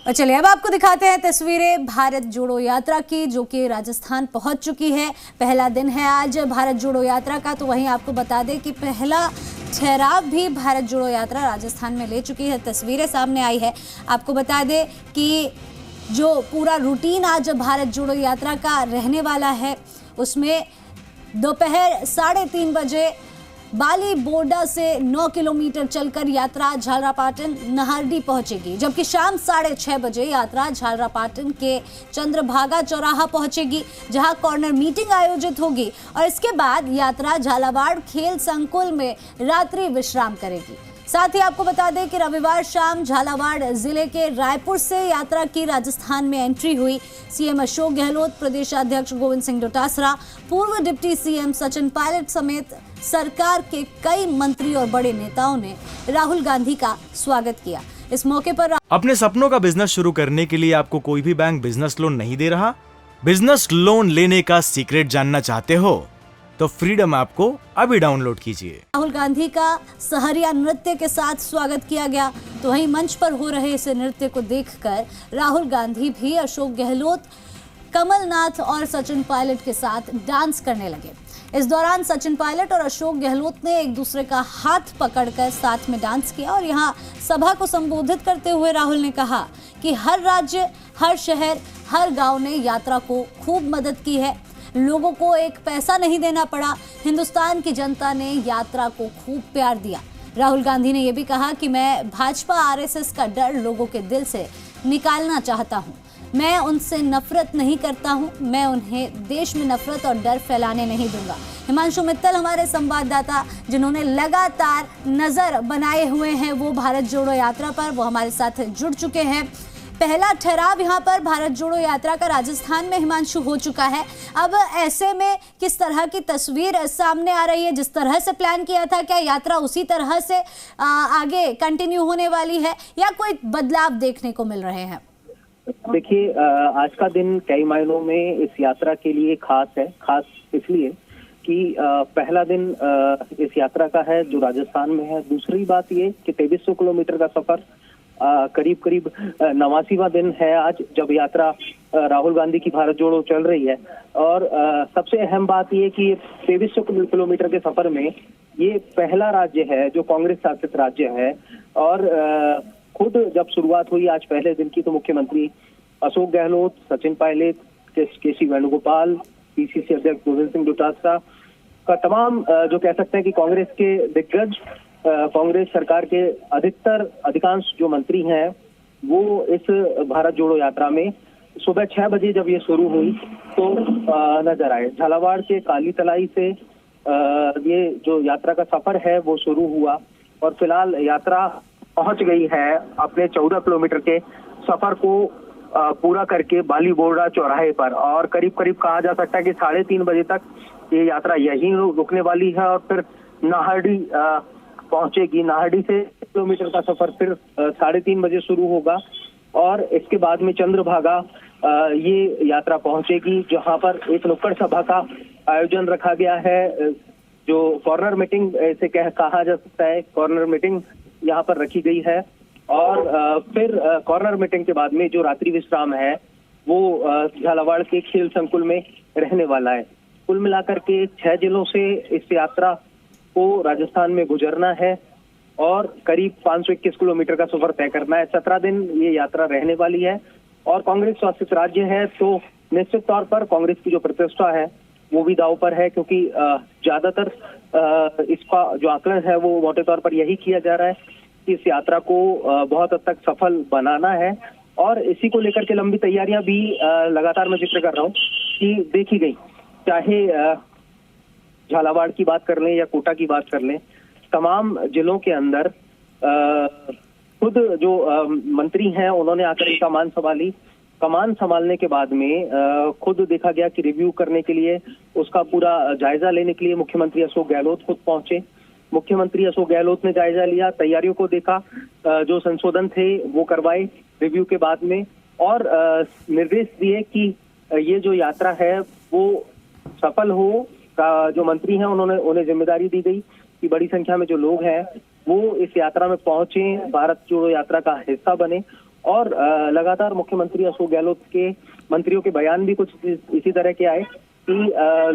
और चलिए अब आपको दिखाते हैं तस्वीरें भारत जोड़ो यात्रा की, जो कि राजस्थान पहुंच चुकी है। पहला दिन है आज भारत जोड़ो यात्रा का, तो वहीं आपको बता दें कि पहला ठहराव भी भारत जोड़ो यात्रा राजस्थान में ले चुकी है। तस्वीरें सामने आई है। आपको बता दें कि जो पूरा रूटीन आज भारत जोड़ो यात्रा का रहने वाला है, उसमें दोपहर 3:30 बजे बाली बोर्डा से 9 किलोमीटर चलकर यात्रा झालरापाटन नाहरडी पहुंचेगी, जबकि शाम 6:30 बजे यात्रा झालरापाटन के चंद्रभागा चौराहा पहुंचेगी, जहां कॉर्नर मीटिंग आयोजित होगी और इसके बाद यात्रा झालावाड़ खेल संकुल में रात्रि विश्राम करेगी। साथ ही आपको बता दें कि रविवार शाम झालावाड़ जिले के रायपुर से यात्रा की राजस्थान में एंट्री हुई। सीएम अशोक गहलोत, प्रदेशाध्यक्ष गोविंद सिंह डोटासरा, पूर्व डिप्टी सीएम सचिन पायलट समेत सरकार के कई मंत्री और बड़े नेताओं ने राहुल गांधी का स्वागत किया। इस मौके पर अपने सपनों का बिजनेस शुरू करने के लिए आपको कोई भी बैंक बिजनेस लोन नहीं दे रहा? बिजनेस लोन लेने का सीक्रेट जानना चाहते हो तो फ्रीडम ऐप को अभी डाउनलोड कीजिए। राहुल गांधी का सहरिया नृत्य के साथ स्वागत किया गया, तो वहीं मंच पर हो रहे इस नृत्य को देखकर राहुल गांधी भी अशोक गहलोत, कमलनाथ और सचिन पायलट के साथ डांस करने लगे। इस दौरान सचिन पायलट और अशोक गहलोत ने एक दूसरे का हाथ पकड़कर साथ में डांस किया और यहां सभा को संबोधित करते हुए राहुल ने कहा कि हर राज्य, हर शहर, हर गांव ने यात्रा को खूब मदद की है। लोगों को एक पैसा नहीं देना पड़ा। हिंदुस्तान की जनता ने यात्रा को खूब प्यार दिया। राहुल गांधी ने यह भी कहा कि मैं भाजपा आरएसएस का डर लोगों के दिल से निकालना चाहता हूं। मैं उनसे नफरत नहीं करता हूं। मैं उन्हें देश में नफरत और डर फैलाने नहीं दूंगा। हिमांशु मित्तल हमारे संवाददाता, जिन्होंने लगातार नजर बनाए हुए हैं वो भारत जोड़ो यात्रा पर, वो हमारे साथ जुड़ चुके हैं। पहला ठहराव यहाँ पर भारत जोड़ो यात्रा का राजस्थान में हिमांशु हो चुका है। अब ऐसे में किस तरह की तस्वीर सामने आ रही है? जिस तरह से प्लान किया था, क्या यात्रा उसी तरह से आगे कंटिन्यू होने वाली है या कोई बदलाव देखने को मिल रहे हैं? देखिए, आज का दिन कई मायनों में इस यात्रा के लिए खास है। खास इसलिए कि पहला दिन इस यात्रा का है जो राजस्थान में है। दूसरी बात ये कि 2300 किलोमीटर का सफर, करीब 89वां दिन है आज जब यात्रा राहुल गांधी की भारत जोड़ो चल रही है। और सबसे अहम बात ये कि 2300 किलोमीटर के सफर में ये पहला राज्य है जो कांग्रेस शासित राज्य है। और खुद जब शुरुआत हुई आज पहले दिन की, तो मुख्यमंत्री अशोक गहलोत, सचिन पायलट, केसी वेणुगोपाल, पीसीसी अध्यक्ष गोविंद सिंह डोटासरा का तमाम जो कह सकते हैं कि कांग्रेस के दिग्गज, कांग्रेस सरकार के अधिकांश जो मंत्री हैं वो इस भारत जोड़ो यात्रा में सुबह 6 बजे जब ये शुरू हुई तो नजर आए। झालावाड़ के काली तलाई से ये जो यात्रा का सफर है वो शुरू हुआ और फिलहाल यात्रा पहुंच गई है अपने 14 किलोमीटर के सफर को पूरा करके बाली बोर्डा चौराहे पर। और करीब कहा जा सकता है कि 3:30 बजे तक ये यात्रा यहीं रुकने वाली है और फिर नाहरडी पहुंचेगी। नाहरडी से किलोमीटर का सफर फिर 3:30 बजे शुरू होगा और इसके बाद में चंद्रभागा ये यात्रा पहुंचेगी, जहां पर एक नुक्कड़ सभा का आयोजन रखा गया है, जो कॉर्नर मीटिंग से कहा जा सकता है। कॉर्नर मीटिंग यहाँ पर रखी गई है और फिर कॉर्नर मीटिंग के बाद में जो रात्रि विश्राम है वो झालावाड़ के खेल संकुल में रहने वाला है। कुल मिलाकर के 6 जिलों से इस यात्रा को राजस्थान में गुजरना है और करीब 521 किलोमीटर का सफर तय करना है। 17 दिन ये यात्रा रहने वाली है और कांग्रेस शासित राज्य है तो निश्चित तौर पर कांग्रेस की जो प्रतिष्ठा है वो भी दांव पर है, क्योंकि ज्यादातर इसका जो आकलन है वो मोटे तौर पर यही किया जा रहा है कि इस यात्रा को बहुत हद तक सफल बनाना है। और इसी को लेकर के लंबी तैयारियां भी लगातार मैं जिक्र कर रहा हूँ कि देखी गई, चाहे झालावाड़ की बात कर लें या कोटा की बात कर लें, तमाम जिलों के अंदर खुद जो मंत्री हैं उन्होंने आकर इनका कमान संभालने के बाद में खुद देखा गया कि रिव्यू करने के लिए, उसका पूरा जायजा लेने के लिए मुख्यमंत्री अशोक गहलोत खुद पहुंचे। मुख्यमंत्री अशोक गहलोत ने जायजा लिया, तैयारियों को देखा, जो संशोधन थे वो करवाए रिव्यू के बाद में और निर्देश दिए कि ये जो यात्रा है वो सफल हो। का जो मंत्री हैं उन्हें जिम्मेदारी दी गई कि बड़ी संख्या में जो लोग हैं वो इस यात्रा में पहुंचे, भारत जोड़ो यात्रा का हिस्सा बने और लगातार मुख्यमंत्री अशोक गहलोत के मंत्रियों के बयान भी कुछ इसी तरह के आए कि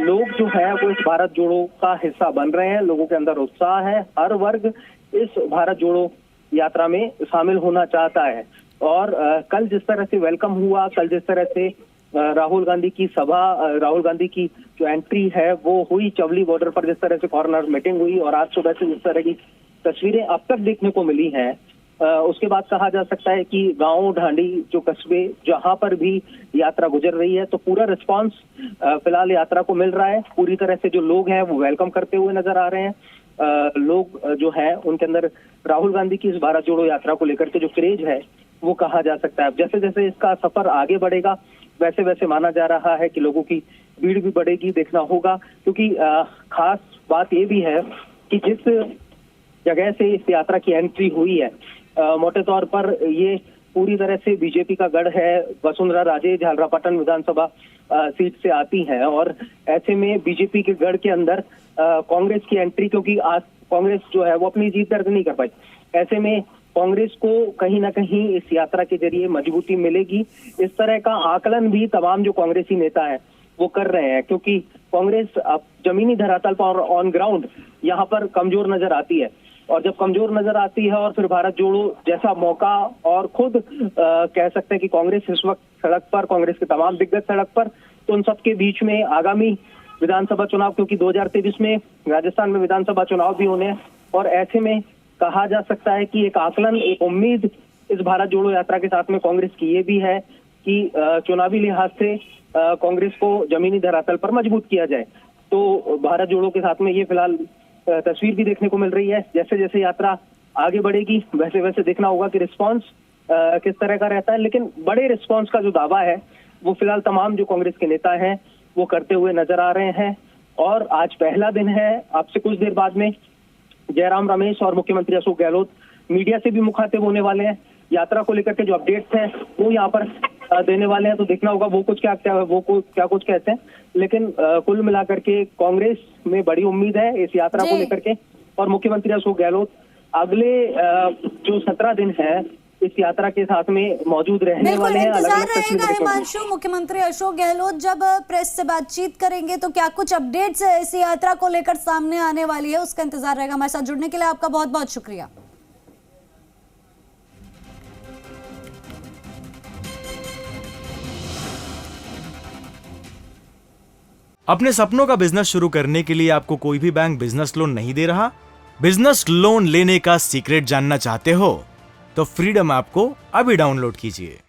लोग जो है वो इस भारत जोड़ो का हिस्सा बन रहे हैं, लोगों के अंदर उत्साह है, हर वर्ग इस भारत जोड़ो यात्रा में शामिल होना चाहता है। और कल जिस तरह से वेलकम हुआ, कल जिस तरह से राहुल गांधी की सभा, राहुल गांधी की जो एंट्री है वो हुई चवली बॉर्डर पर, जिस तरह से कॉर्नर मीटिंग हुई और आज सुबह से जिस तरह की तस्वीरें अब तक देखने को मिली हैं, उसके बाद कहा जा सकता है कि गांव ढांडी जो कस्बे जहां पर भी यात्रा गुजर रही है तो पूरा रिस्पांस फिलहाल यात्रा को मिल रहा है। पूरी तरह से जो लोग हैं वो वेलकम करते हुए नजर आ रहे हैं। लोग जो है उनके अंदर राहुल गांधी की इस भारत जोड़ो यात्रा को लेकर के जो क्रेज है वो कहा जा सकता है। जैसे जैसे इसका सफर आगे बढ़ेगा वैसे वैसे माना जा रहा है कि लोगों की भीड़ भी बढ़ेगी, देखना होगा। क्योंकि खास बात ये भी है कि जिस जगह से इस यात्रा की एंट्री हुई है, मोटे तौर पर ये पूरी तरह से बीजेपी का गढ़ है। वसुंधरा राजे झालरापाटन विधानसभा सीट से आती हैं और ऐसे में बीजेपी के गढ़ के अंदर कांग्रेस की एंट्री, क्योंकि आज कांग्रेस जो है वो अपनी जीत दर्ज नहीं कर पाई, ऐसे में कांग्रेस को कहीं ना कहीं इस यात्रा के जरिए मजबूती मिलेगी। इस तरह का आकलन भी तमाम जो कांग्रेसी नेता है वो कर रहे हैं, क्योंकि कांग्रेस अब जमीनी धरातल पर ऑन ग्राउंड यहाँ पर कमजोर नजर आती है। और जब कमजोर नजर आती है और फिर भारत जोड़ो जैसा मौका, और खुद कह सकते हैं कि कांग्रेस इस वक्त सड़क पर, कांग्रेस के तमाम दिग्गज सड़क पर, तो उन सबके बीच में आगामी विधानसभा चुनाव, क्योंकि 2023 में राजस्थान में विधानसभा चुनाव भी होने हैं, और ऐसे में कहा जा सकता है कि एक आकलन, एक उम्मीद इस भारत जोड़ो यात्रा के साथ में कांग्रेस की ये भी है कि चुनावी लिहाज से कांग्रेस को जमीनी धरातल पर मजबूत किया जाए। तो भारत जोड़ो के साथ में ये फिलहाल तस्वीर भी देखने को मिल रही है। जैसे जैसे यात्रा आगे बढ़ेगी वैसे वैसे देखना होगा कि रिस्पांस किस तरह का रहता है। लेकिन बड़े रिस्पांस का जो दावा है वो फिलहाल तमाम जो कांग्रेस के नेता हैं वो करते हुए नजर आ रहे हैं। और आज पहला दिन है, आपसे कुछ देर बाद में जयराम रमेश और मुख्यमंत्री अशोक गहलोत मीडिया से भी मुखातिब होने वाले हैं। यात्रा को लेकर के जो अपडेट्स हैं वो यहाँ पर देने वाले हैं, तो देखना होगा वो कुछ क्या कुछ कहते हैं। लेकिन कुल मिलाकर के कांग्रेस में बड़ी उम्मीद है इस यात्रा को लेकर के, और मुख्यमंत्री अशोक गहलोत अगले जो 17 दिन है इस यात्रा के साथ में मौजूद रहने वाले हैं। इंतजार रहेगा हिमांशु, मुख्यमंत्री अशोक गहलोत जब प्रेस से बातचीत करेंगे तो क्या कुछ अपडेट्स इस यात्रा को लेकर सामने आने वाली है, उसका इंतजार रहेगा। हमारे साथ जुड़ने के लिए आपका बहुत बहुत शुक्रिया। अपने सपनों का बिजनेस शुरू करने के लिए आपको कोई भी बैंक बिजनेस लोन नहीं दे रहा? बिजनेस लोन लेने का सीक्रेट जानना चाहते हो तो फ्रीडम ऐप को अभी डाउनलोड कीजिए।